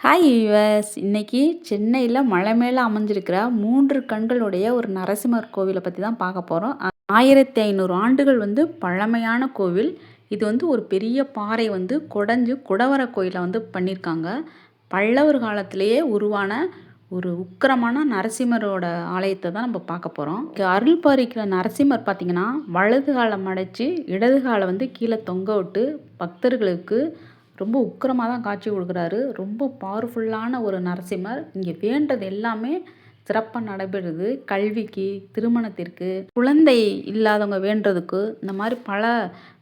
Hi yours, இன்னைக்கு சென்னையில் மலை மேலே அமைஞ்சிருக்கிற 3 கண்களுடைய ஒரு நரசிம்மர் கோவிலை பற்றி தான் பார்க்க போகிறோம். 1500 ஆண்டுகள் பழமையான கோவில். இது ஒரு பெரிய பாறை குடஞ்சு குடவர கோயிலை பண்ணியிருக்காங்க. பல்லவர் காலத்திலேயே உருவான ஒரு உக்கிரமான நரசிம்மரோட ஆலயத்தை தான் நம்ம பார்க்க போகிறோம். அருள் பாலிக்கிற நரசிம்மர் பார்த்திங்கன்னா வலது காலை மடைச்சு இடது காலை கீழே தொங்க விட்டு பக்தர்களுக்கு ரொம்ப உக்கிரமாக தான் காட்சி கொடுக்குறாரு. ரொம்ப பவர்ஃபுல்லான ஒரு நரசிம்மர். இங்கே வேண்டது எல்லாமே சிறப்பாக நடைபெறுது. கல்விக்கு, திருமணத்திற்கு, குழந்தை இல்லாதவங்க வேண்டுறதுக்கு இந்த மாதிரி பல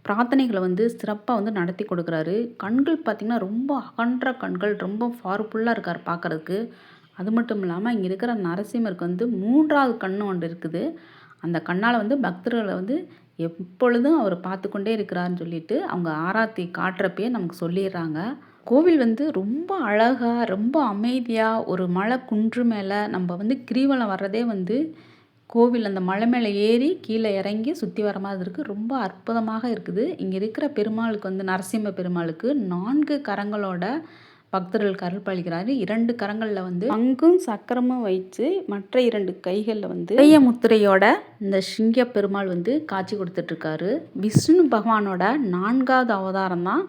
பிரார்த்தனைகளை சிறப்பாக நடத்தி கொடுக்குறாரு. கண்கள் பார்த்திங்கன்னா ரொம்ப அகன்ற கண்கள், ரொம்ப பவர்ஃபுல்லாக இருக்கார் பார்க்குறதுக்கு. அது மட்டும் இல்லாமல் இங்கே இருக்கிற நரசிம்மருக்கு 3வது கண்ணு ஒன்று இருக்குது. அந்த கண்ணால் பக்தர்களை எப்பொழுதும் அவர் பார்த்து கொண்டே இருக்கிறாருன்னு சொல்லிட்டு அவங்க ஆராத்தி காட்டுறப்பே நமக்கு சொல்லிடுறாங்க. கோவில் ரொம்ப அழகாக, ரொம்ப அமைதியாக ஒரு மலை குன்று மேலே நம்ம கிரிவலம் வர்றதே கோவில் அந்த மலை மேலே ஏறி கீழே இறங்கி சுற்றி வர மாதிரி இருக்குது. ரொம்ப அற்புதமாக இருக்குது. இங்கே இருக்கிற பெருமாளுக்கு நரசிம்ம பெருமாளுக்கு 4 கரங்களோட பக்தர்களுக்கு அருள் பாலிக்கிறாரு. 2 கரங்களில் பங்கும் சக்கரமும் வைத்து மற்ற 2 கைகளில் முத்திரையோட இந்த சிங்க பெருமாள் காட்சி கொடுத்துட்ருக்காரு. விஷ்ணு பகவானோட 4வது அவதாரம் தான்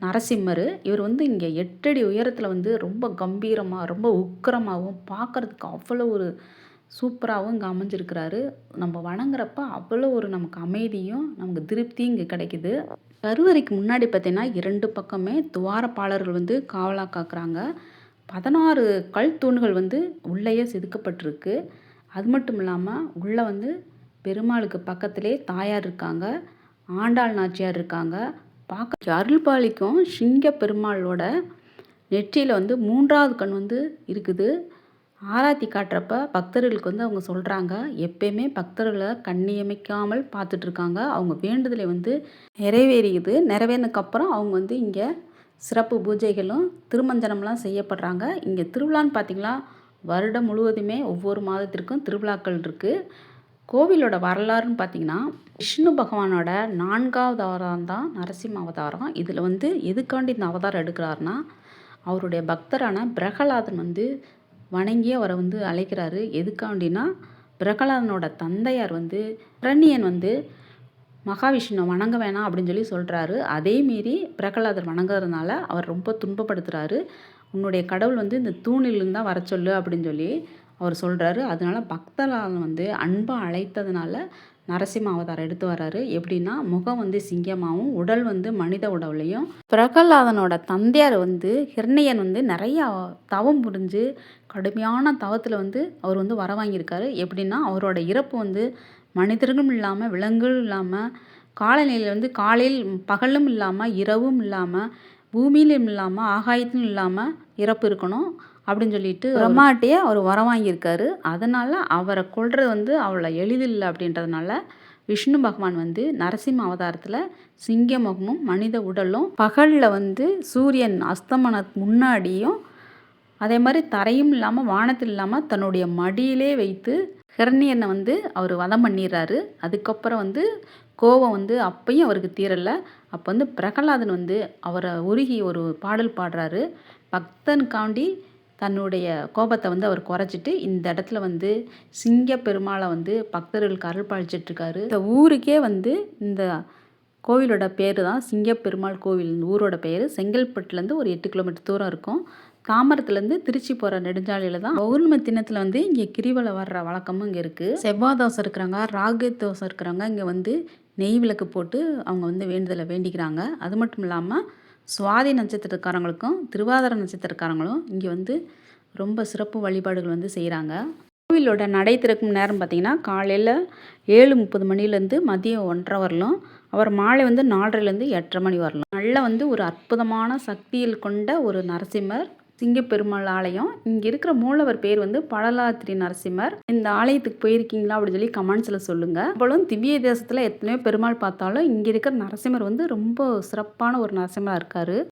நரசிம்மர். இவர் இங்கே 8 அடி உயரத்தில் ரொம்ப கம்பீரமாக, ரொம்ப உக்கிரமாகவும், பார்க்குறதுக்கு அவ்வளோ ஒரு சூப்பராகவும் இங்கே அமைஞ்சிருக்கிறாரு. நம்ம வணங்குறப்ப அவ்வளோ ஒரு நமக்கு அமைதியும் நமக்கு திருப்தியும் இங்கே கிடைக்குது. கருவறைக்கு முன்னாடி பார்த்தீங்கன்னா 2 பக்கமே துவாரப்பாளர்கள் காவலாக காக்குறாங்க. 16 கல் தூண்கள் உள்ளேயே செதுக்கப்பட்டிருக்கு. அது மட்டும் இல்லாமல் உள்ளே பெருமாளுக்கு பக்கத்திலே தாயார் இருக்காங்க, ஆண்டாள் நாச்சியார் இருக்காங்க. பார்க்க அருள் பாலிக்கும் சிங்க பெருமாளோட நெற்றியில் 3வது கண் இருக்குது. ஆராத்தி காட்டுறப்ப பக்தர்களுக்கு அவங்க சொல்கிறாங்க, எப்பயுமே பக்தர்களை கண்ணியமிக்காமல் பார்த்துட்ருக்காங்க. அவங்க வேண்டுதலை நிறைவேறியுது. நிறைவேறினதுக்கப்புறம் அவங்க இங்கே சிறப்பு பூஜைகளும் திருமஞ்சனம்லாம் செய்யப்படுறாங்க. இங்கே திருவிழான்னு பார்த்திங்களா, வருடம் முழுவதுமே ஒவ்வொரு மாதத்திற்கும் திருவிழாக்கள் இருக்குது. கோவிலோட வரலாறுன்னு பார்த்திங்கன்னா, விஷ்ணு பகவானோட 4வது அவதாரம் தான் நரசிம்ம அவதாரம். இதில் எதுக்காண்டி இந்த அவதாரம் எடுக்கிறாருன்னா, அவருடைய பக்தரான பிரகலாதன் வணங்கி அவரை அழைக்கிறாரு. எதுக்காண்டினா, பிரகலாதனோட தந்தையார் இரணியன் மகாவிஷ்ணுவை வணங்க வேணாம் அப்படின்னு சொல்கிறாரு. அதே மீறி பிரகலாதர் வணங்குறதுனால அவர் ரொம்ப துன்பப்படுத்துகிறாரு. உன்னுடைய கடவுள் இந்த தூணிலிருந்து தான் வர சொல்லு அப்படின்னு சொல்லி அவர் சொல்கிறாரு. அதனால பக்தலாதன் அன்பாக அழைத்ததுனால நரசிம்ம அவதாரம் எடுத்து வர்றாரு. எப்படின்னா, முகம் சிங்கமாகவும் உடல் மனித உடவுலையும். பிரகலாதனோட தந்தையார் ஹிரண்யன் நிறையா தவம் புரிஞ்சு கடுமையான தவத்தில் அவர் வர வாங்கியிருக்காரு. எப்படின்னா, அவரோட இறப்பு மனிதர்களும் இல்லாமல், விலங்குகளும் இல்லாமல், காலநிலையில் காலையில் பகலும் இல்லாமல், இரவும் இல்லாமல், பூமியிலும் இல்லாமல், ஆகாயத்திலும் இல்லாமல் இறப்பு இருக்கணும் அப்படின்னு சொல்லிட்டு பிரம்மாட்டையே அவர் வர வாங்கியிருக்காரு. அதனால் அவரை கொல்றது அவ்வளோ எளிதில்லை. அப்படின்றதுனால விஷ்ணு பகவான் நரசிம்ம அவதாரத்தில் சிங்க முகமும் மனித உடலும், பகலில் சூரியன் அஸ்தமனத்துக்கு முன்னாடியும், அதே மாதிரி தரையும் இல்லாமல் வானத்தில் இல்லாமல் தன்னுடைய மடியிலே வைத்து ஹிரண்யனை அவர் வதம் பண்ணிடுறாரு. அதுக்கப்புறம் கோபம் அப்பையும் அவருக்கு தீரலை. அப்போ பிரகலாதன் அவரை உருகி ஒரு பாடல் பாடுறாரு. பக்தனுக்காண்டி தன்னுடைய கோபத்தை அவர் குறைச்சிட்டு இந்த இடத்துல சிங்க பெருமாளை பக்தர்களுக்கு அருள் பாலிச்சிட்ருக்காரு. இந்த ஊருக்கே இந்த கோவிலோட பேர் தான் சிங்க பெருமாள் கோவில். இந்த ஊரோட பேர் செங்கல்பட்டுலேருந்து ஒரு 8 கிலோமீட்டர் தூரம் இருக்கும். தாம்பரத்துலேருந்து திருச்சி போகிற நெடுஞ்சாலையில் தான். பௌர்ணமி தினத்தில் இங்கே கிரிவலம் வர்ற வழக்கமும் இங்கே இருக்குது. செவ்வாய் தோசை இருக்கிறாங்க, ராகு தோசை இருக்கிறாங்க. இங்கே நெய் விளக்கு போட்டு அவங்க வேண்டுதலை வேண்டிக்கிறாங்க. அது மட்டும் இல்லாமல் சுவாதி நட்சத்திரக்காரங்களுக்கும் திருவாதிரை நட்சத்திரக்காரங்களும் இங்கே ரொம்ப சிறப்பு வழிபாடுகள் செய்கிறாங்க. கோவிலோட நடை திறக்கும் நேரம் பார்த்திங்கன்னா, காலையில் 7:30 மணிலேருந்து மதியம் 1:30 வரலும். அவர் மாலை 4:30லேருந்து 8:30 மணி வரலாம். நல்ல ஒரு அற்புதமான சக்தியில் கொண்ட ஒரு நரசிம்மர் சிங்கப்பெருமாள் ஆலயம். இங்கே இருக்கிற மூலவர் பேர் படலாத்திரி நரசிம்மர். இந்த ஆலயத்துக்கு போயிருக்கீங்களா அப்படின்னு சொல்லி கமெண்ட்ஸில் சொல்லுங்கள். அவ்வளோ திவ்ய தேசத்தில் எத்தனையோ பெருமாள் பார்த்தாலும் இங்கே இருக்கிற நரசிம்மர் ரொம்ப சிறப்பான ஒரு நரசிம்மராக இருக்கார்.